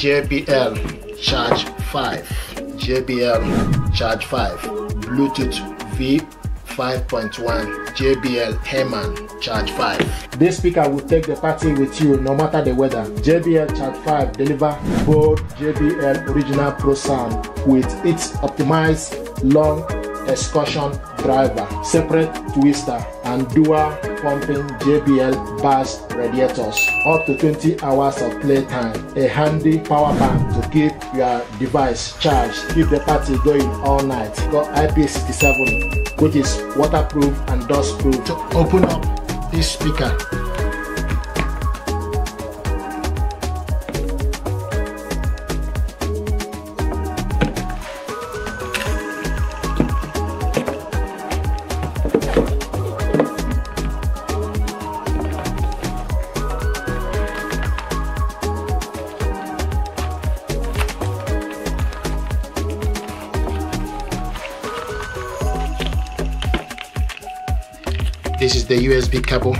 JBL Charge 5, JBL Charge 5, Bluetooth V 5.1, JBL Heyman Charge 5. This speaker will take the party with you no matter the weather. JBL Charge 5 deliver both JBL original Pro sound with its optimized long excursion driver, separate twister, and dual pumping JBL bass radiators, up to 20 hours of playtime, a handy power bank to keep your device charged, keep the party going all night. Got IP67, which is waterproof and dustproof. To open up this speaker, this is the USB cable.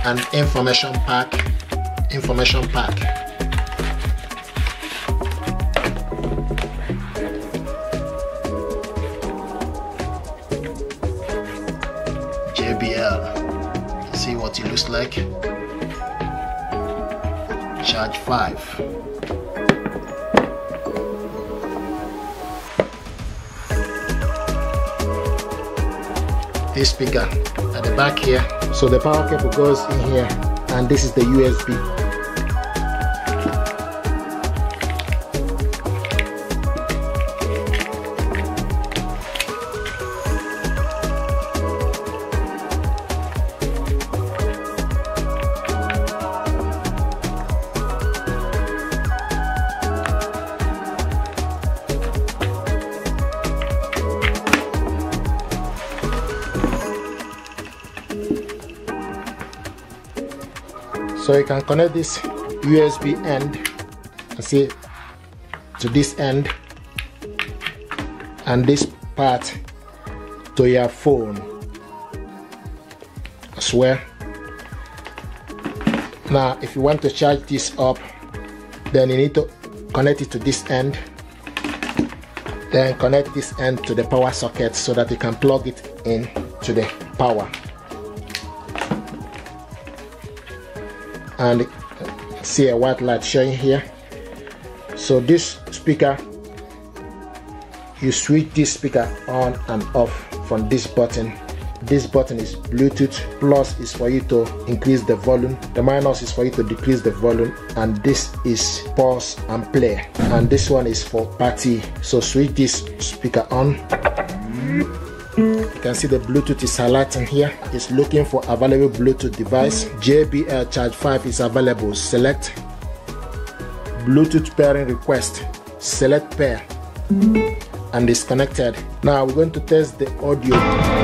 And information pack. JBL. See what it looks like. Charge 5. This speaker at the back here, so the power cable goes in here, and this is the USB. So you can connect this USB end, see, to this end, and this part to your phone as well. Now if you want to charge this up, then you need to connect it to this end, then connect this end to the power socket so that you can plug it in to the power. And see a white light showing here. So this speaker, you switch this speaker on and off from this button. This button is Bluetooth, plus is for you to increase the volume, the minus is for you to decrease the volume, and this is pause and play, and this one is for party. So switch this speaker on. You can see the Bluetooth is highlighting here. It's looking for available Bluetooth device. JBL Charge 5 is available. Select Bluetooth pairing request. Select pair, and it's connected. Now we're going to test the audio.